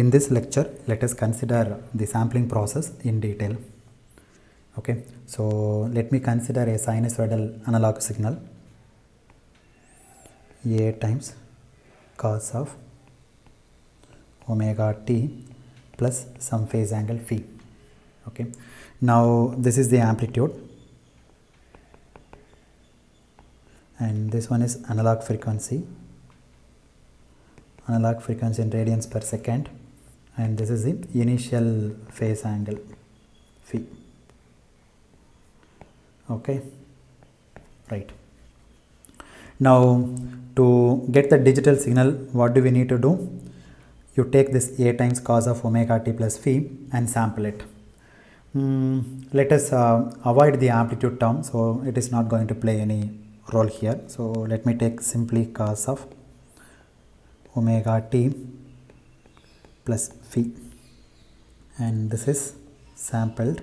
In this lecture, let us consider the sampling process in detail. Okay, so let me consider a sinusoidal analog signal A times cos of omega t plus some phase angle phi. Okay, now this is the amplitude and this one is analog frequency in radians per second, and this is the initial phase angle phi. Okay, right. Now to get the digital signal, what do we need to do? You take this A times cos of omega t plus phi and sample it. Let us avoid the amplitude term, so it is not going to play any role here. So let me take simply cos of omega t plus phi, and this is sampled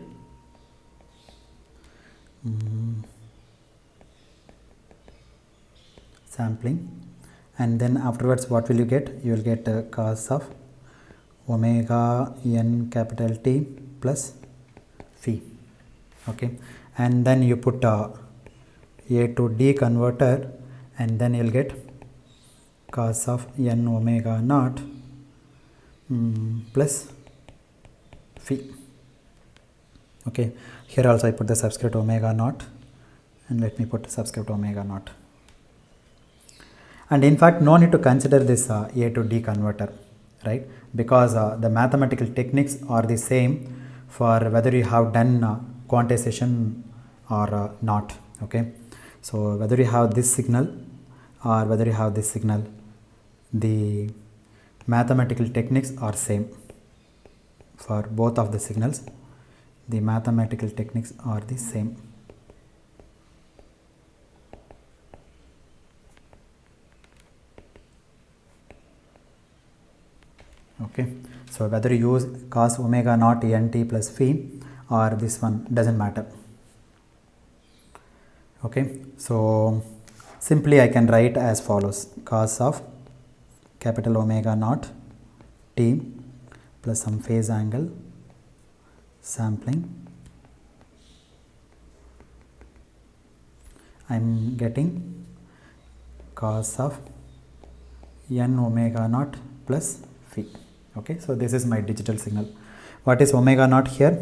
sampling, and then afterwards what will you get? You will get cos of omega n capital T plus phi. Okay, and then you put A to D converter, and then you will get cos of n omega naught plus phi. Okay, here also I put the subscript omega naught, and let me put subscript omega naught. And in fact, no need to consider this A to D converter, right? Because the mathematical techniques are the same for whether you have done quantization or not. Okay, so whether you have this signal or whether you have this signal, the mathematical techniques are same for both of the signals. The mathematical techniques are the same. Okay, so whether you use cos omega naught nt plus phi or this one, doesn't matter. Okay, so simply I can write as follows: cos of capital omega naught t plus some phase angle sampling. I am getting cos of n omega naught plus phi. Okay, so this is my digital signal. What is omega naught here?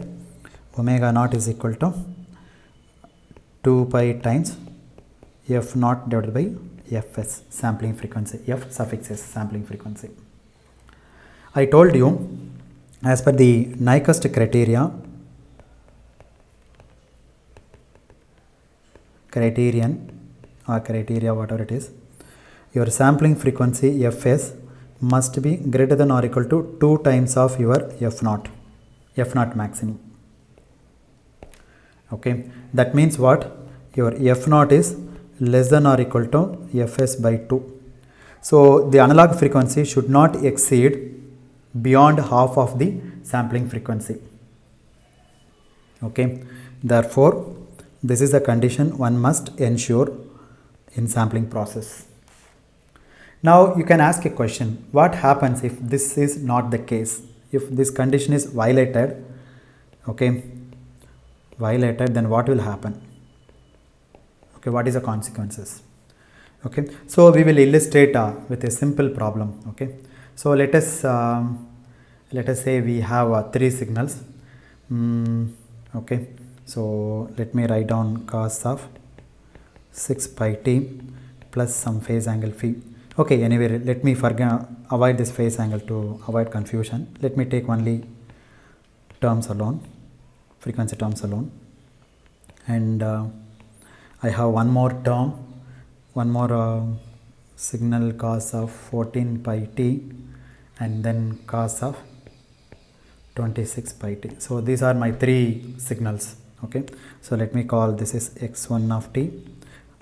Omega naught is equal to 2 pi times f naught divided by fs, sampling frequency, f suffix s, sampling frequency. I told you, as per the Nyquist criterion or criteria, whatever it is, your sampling frequency fs must be greater than or equal to 2 times of your f naught maximum. Okay, that means what? Your f naught is less than or equal to fs by 2. So the analog frequency should not exceed beyond half of the sampling frequency. Okay, therefore this is the condition one must ensure in sampling process. Now you can ask a question: what happens if this is not the case? If this condition is violated, then what will happen? Okay, what is the consequences? Okay, so we will illustrate with a simple problem. Okay, so let us say we have 3 signals. Okay, so let me write down cos of 6 pi t plus some phase angle phi. Okay, anyway, let me avoid this phase angle to avoid confusion. Let me take only terms alone, frequency terms alone, and I have one more term, one more signal cos of 14 pi t, and then cos of 26 pi t. So these are my 3 signals. Okay, so let me call this is x1 of t.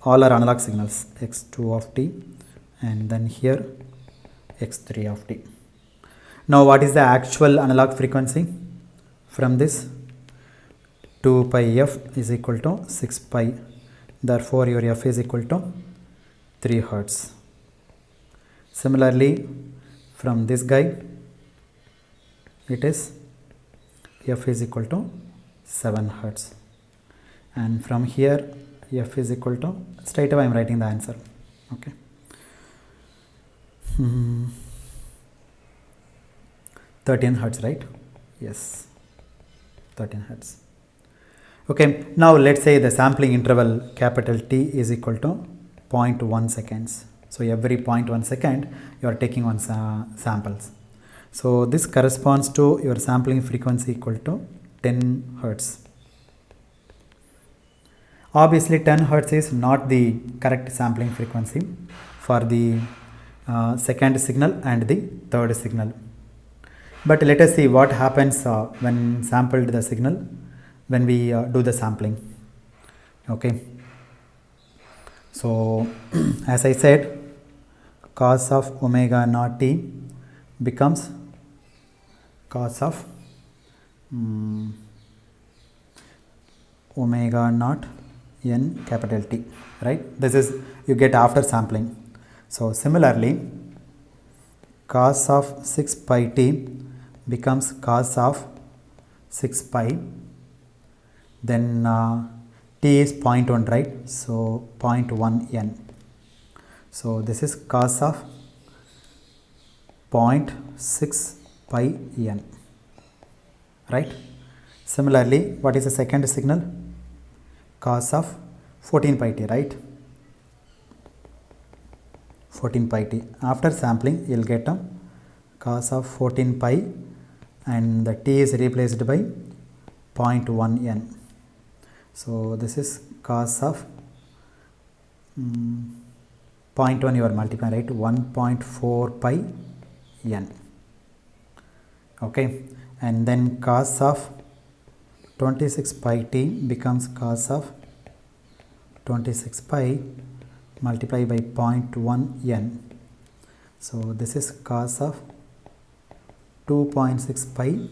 All are analog signals, x2 of t, and then here x3 of t. Now what is the actual analog frequency from this? 2 pi f is equal to 6 pi, therefore your f is equal to 3 hertz. Similarly from this guy it is f is equal to 7 hertz, and from here f is equal to, straight away I am writing the answer. Okay. 13 hertz, right? Yes, 13 hertz. Okay, now let's say the sampling interval capital T is equal to 0.1 seconds. So every 0.1 second you are taking one samples. So this corresponds to your sampling frequency equal to 10 hertz. Obviously 10 hertz is not the correct sampling frequency for the second signal and the third signal. But let us see what happens when sampled the signal, when we do the sampling. Okay. So as I said, cos of omega naught t becomes cos of omega naught n capital T, right? This is you get after sampling. So similarly, cos of 6 pi t becomes cos of 6 pi, then t is 0.1, right? So 0.1 n. So this is cos of 0.6 pi n, right? Similarly, what is the second signal? Cos of 14 pi t, right? 14 pi t. After sampling, you will get a cos of 14 pi, and the t is replaced by 0.1 n. So this is cos of 0.1 you are multiplying, right? 1.4 pi n. Okay, and then cos of 26 pi t becomes cos of 26 pi multiplied by 0.1 n. So this is cos of 2.6 pi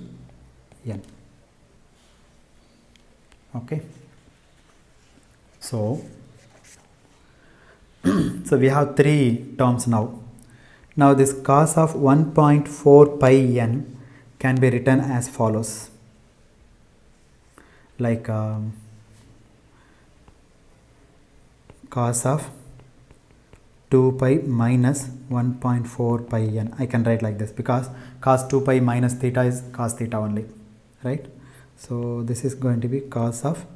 n. Okay. So we have three terms now. Now this cos of 1.4 pi n can be written as follows, like cos of 2 pi minus 1.4 pi n. I can write like this because cos 2 pi minus theta is cos theta only, right? So this is going to be cos of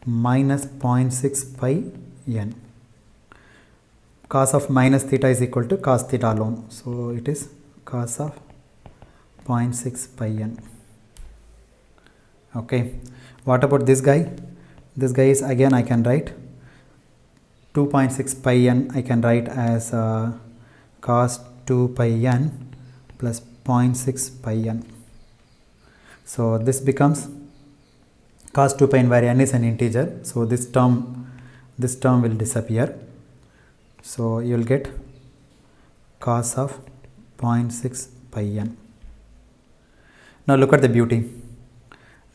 minus 0.6 pi n. Cos of minus theta is equal to cos theta alone. So it is cos of 0.6 pi n. Okay. What about this guy? This guy is, again I can write 2.6 pi n, I can write as cos 2 pi n plus 0.6 pi n. So this becomes cos 2 pi n, where n is an integer. So this term will disappear. So you will get cos of 0.6 pi n. Now look at the beauty.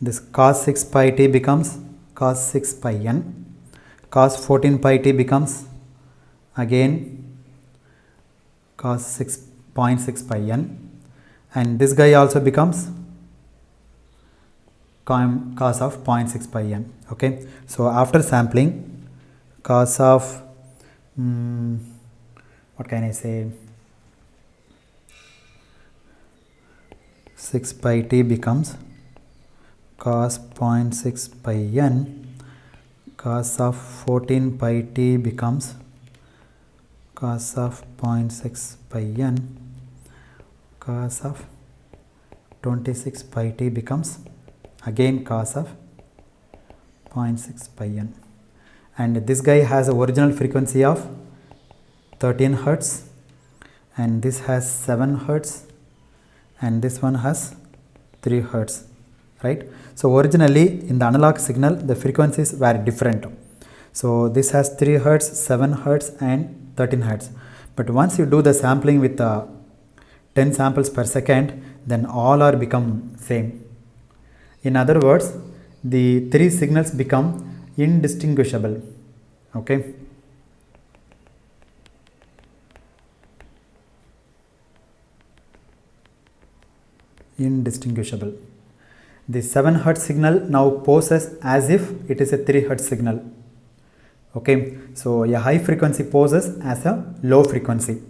This cos 6 pi t becomes cos 6 pi n. Cos 14 pi t becomes again cos 0.6 pi n, and this guy also becomes cos of 0.6 pi n. Okay, so after sampling, cos of what can I say, 6 pi t becomes cos 0.6 pi n. Cos of 14 pi t becomes cos of 0.6 pi n. Cos of 26 pi t becomes again cos of 0.6 pi n. And this guy has a original frequency of 13 hertz, and this has 7 hertz, and this one has 3 hertz, right? So originally in the analog signal the frequencies were different. So this has 3 hertz, 7 hertz and 13 hertz. But once you do the sampling with 10 samples per second, then all are become same. In other words, the three signals become indistinguishable. Okay. indistinguishable. The 7 Hz signal now poses as if it is a 3 Hz signal. Okay, so a high frequency poses as a low frequency.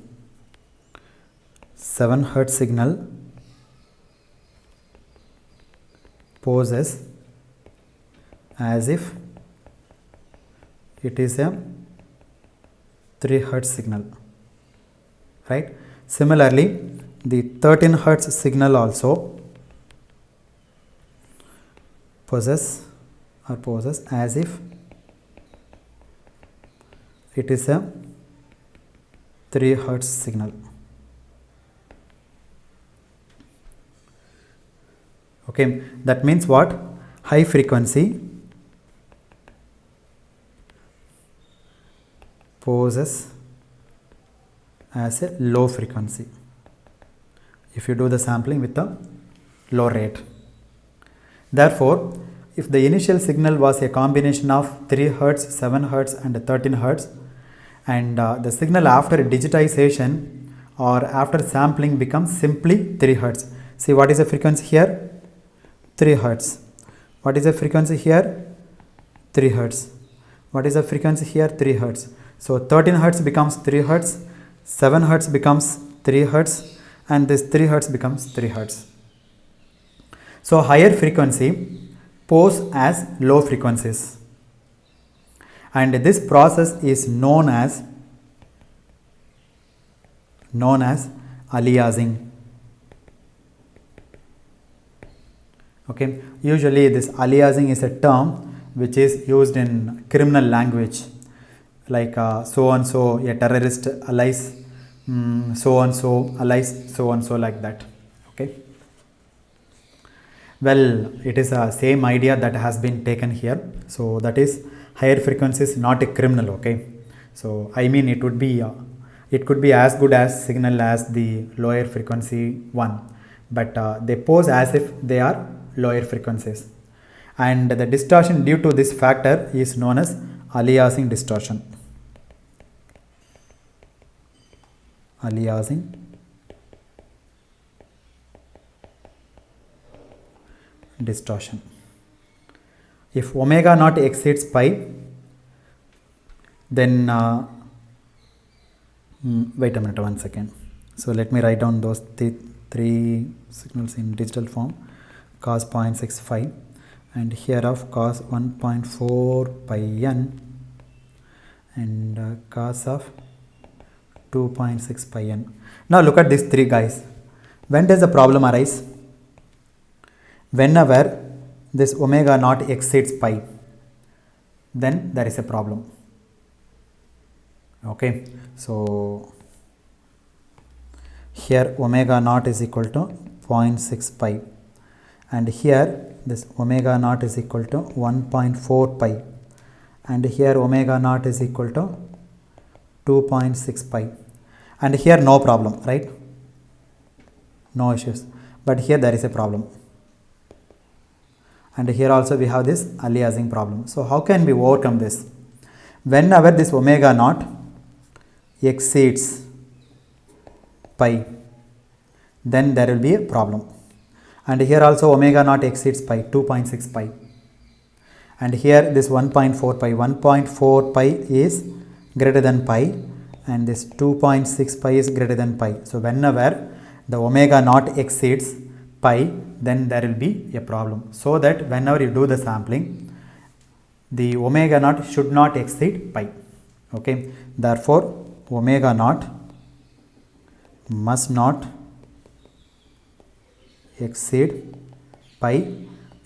7 Hz signal poses as if it is a 3 Hz signal, right? Similarly, the 13 Hz signal also poses as if it is a 3 Hz signal. Okay, that means what? High frequency poses as a low frequency if you do the sampling with a low rate. Therefore, if the initial signal was a combination of 3 Hz, 7 Hz and 13 Hz, and the signal after digitization or after sampling becomes simply 3 Hz. See, what is the frequency here? 3 Hz. What is the frequency here? 3 Hz. What is the frequency here? 3 Hz. So 13 Hz becomes 3 Hz, 7 Hz becomes 3 Hz, and this 3 Hz becomes 3 Hz. So higher frequency pose as low frequencies, and this process is known as aliasing. Okay, usually this aliasing is a term which is used in criminal language, like so and so a terrorist allies so and so allies so and so, like that. Okay, well, it is a same idea that has been taken here. So that is higher frequency is not a criminal. Okay, so I mean it could be as good as signal as the lower frequency one, but they pose as if they are lower frequencies, and the distortion due to this factor is known as aliasing distortion. Aliasing distortion. If omega naught exceeds pi, then wait a minute, 1 second. So let me write down those three signals in digital form. Cos 0.65 and here of cos 1.4 pi n and cos of 2.6 pi n. Now look at these three guys. When does the problem arise? Whenever this omega naught exceeds pi, then there is a problem. Okay, so here omega naught is equal to 0.6 pi, and here this omega naught is equal to 1.4 pi, and here omega naught is equal to 2.6 pi, and here no problem, right? No issues, but here there is a problem, and here also we have this aliasing problem. So how can we overcome this? Whenever this omega naught exceeds pi, then there will be a problem, and here also omega naught exceeds pi, 2.6 pi, and here this 1.4 pi, 1.4 pi is greater than pi, and this 2.6 pi is greater than pi. So whenever the omega naught exceeds pi, then there will be a problem. So that whenever you do the sampling, the omega naught should not exceed pi. Okay, therefore omega naught must not exceed pi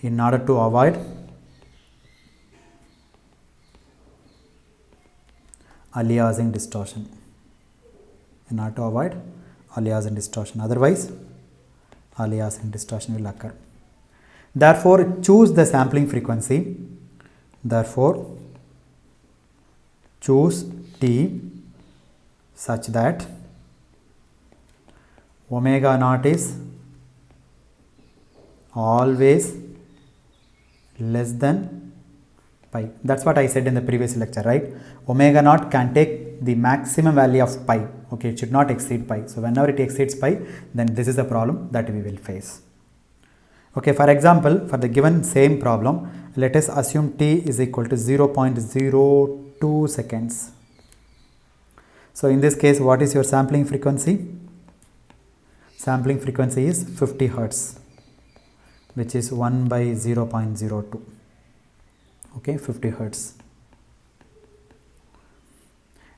in order to avoid aliasing distortion. In order to avoid aliasing distortion, otherwise aliasing distortion will occur. Therefore, choose the sampling frequency. Therefore, choose T such that omega naught is always less than pi. That's what I said in the previous lecture, right? Omega naught can take the maximum value of pi. Okay, it should not exceed pi. So whenever it exceeds pi, then this is a problem that we will face. Okay, for example, for the given same problem, let us assume t is equal to 0.02 seconds. So in this case, what is your sampling frequency? Sampling frequency is 50 hertz, which is 1 by 0.02. Okay, 50 hertz.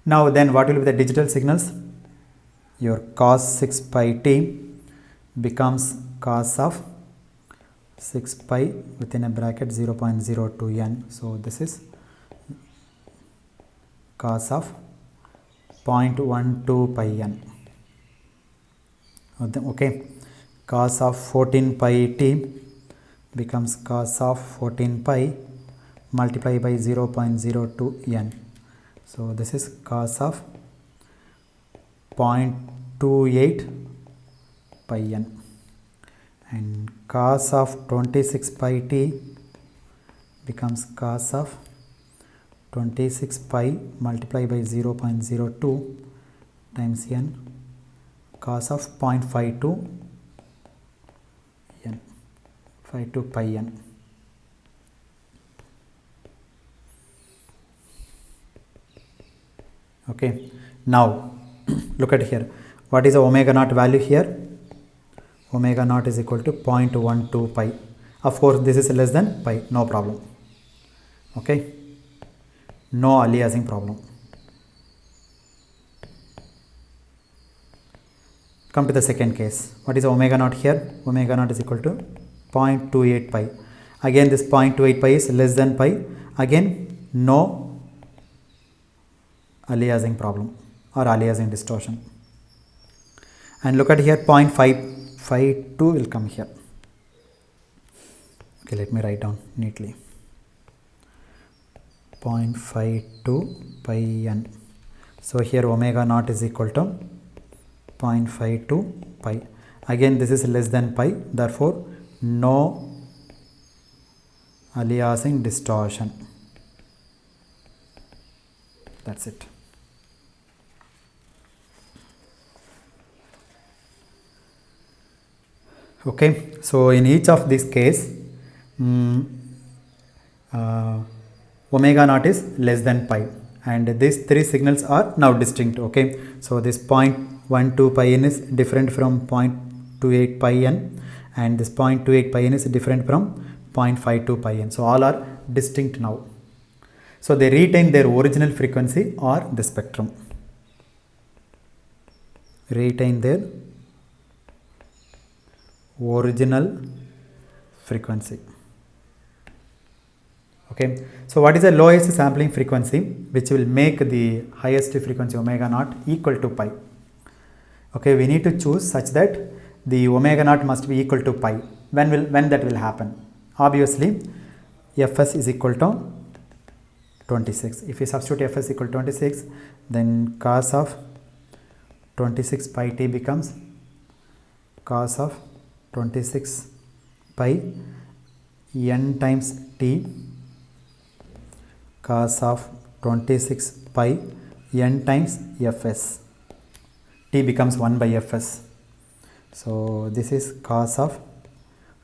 Now then, what will be the digital signals? Your cos 6 pi t becomes cos of 6 pi within a bracket 0.02 n. So this is cos of 0.12 pi n. Okay, cos of 14 pi t becomes cos of 14 pi multiplied by 0.02 n. So this is cos of 0.28 pi n, and cos of 26 pi t becomes cos of 26 pi multiplied by 0.02 times n, cos of 0.52 n, 52 pi n. Okay, now look at here. What is the omega naught value here? Omega naught is equal to 0.12 pi. Of course, this is less than pi, no problem. Okay, no aliasing problem. Come to the second case. What is omega naught here? Omega naught is equal to 0.28 pi. Again, this 0.28 pi is less than pi. Again, no aliasing problem or aliasing distortion. And look at here, 0.552 will come here. Okay, let me write down neatly. 0.52 pi n. So here omega naught is equal to 0.52 pi. Again, this is less than pi, therefore no aliasing distortion. That's it. Okay, so in each of this case, omega naught is less than pi, and these three signals are now distinct. Okay, so this 0.12 pi n is different from 0.28 pi n, and this 0.28 pi n is different from 0.52 pi n. So all are distinct now. So they retain their original frequency or the spectrum. Retain their original frequency. Okay, so what is the lowest sampling frequency which will make the highest frequency omega naught equal to pi? Okay, we need to choose such that the omega naught must be equal to pi. When that will happen? Obviously, Fs is equal to 26. If we substitute Fs equal to 26, then cos of 26 pi t becomes cos of 26 pi n times t cos of 26 pi n times Fs. T becomes 1 by Fs. So this is cos of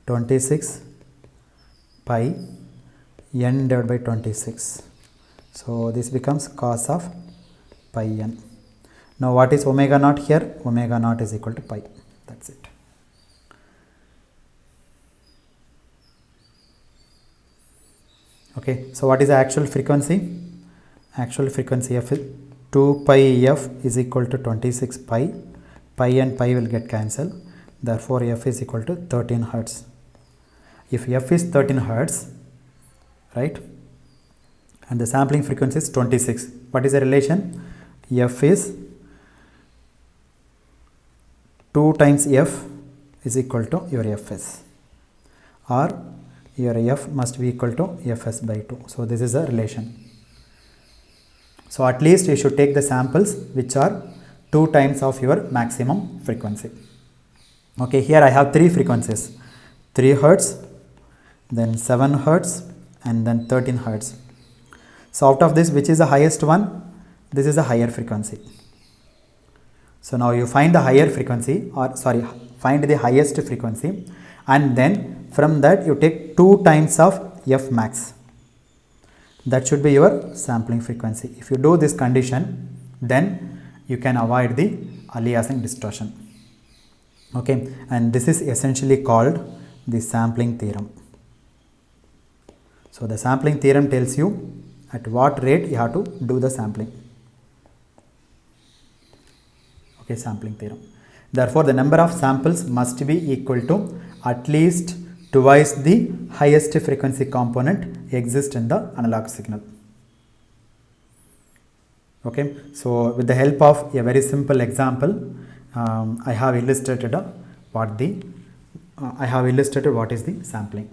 26 pi n divided by 26. So this becomes cos of pi n. Now what is omega naught here? Omega naught is equal to pi. That's it. Okay, so what is the actual frequency? Actual frequency f is 2 pi f is equal to 26 pi. Pi and pi will get cancelled. Therefore, f is equal to 13 hertz. If f is 13 hertz, right, and the sampling frequency is 26, what is the relation? F is 2 times f is equal to your Fs, or your f must be equal to Fs by 2. So this is a relation. So at least you should take the samples which are 2 times of your maximum frequency. Okay, here I have 3 frequencies, 3 hertz, then 7 hertz, and then 13 hertz. So out of this, which is the highest one? This is a higher frequency. So now you find the higher frequency, or sorry, find the highest frequency, and then from that you take 2 times of f max. That should be your sampling frequency. If you do this condition, then you can avoid the aliasing distortion. Okay, and this is essentially called the sampling theorem. So the sampling theorem tells you at what rate you have to do the sampling. Okay, sampling theorem. Therefore, the number of samples must be equal to at least twice the highest frequency component exists in the analog signal. Okay, so with the help of a very simple example, I have illustrated what is the sampling.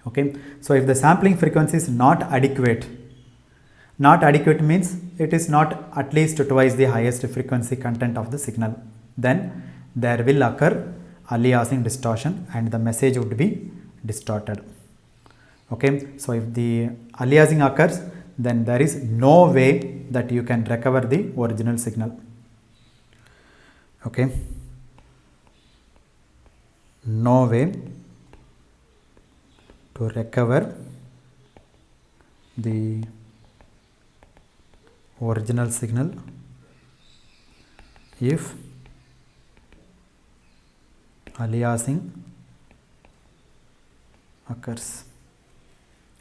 Okay, so if the sampling frequency is not adequate means it is not at least twice the highest frequency content of the signal, then there will occur aliasing distortion and the message would be distorted. Okay, so if the aliasing occurs, then there is no way that you can recover the original signal. Okay, no way to recover the original signal if aliasing occurs.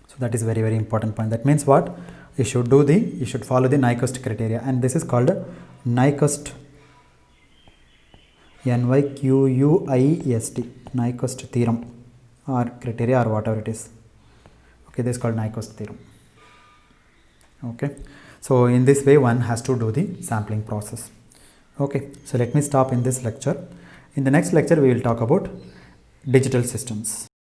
So that is very important point. That means what? You should follow the Nyquist criteria, and this is called Nyquist, Nyquist, Nyquist theorem or criteria or whatever it is. Okay, this is called Nyquist theorem. Okay, so in this way one has to do the sampling process. Okay, so let me stop in this lecture. In the next lecture we will talk about digital systems.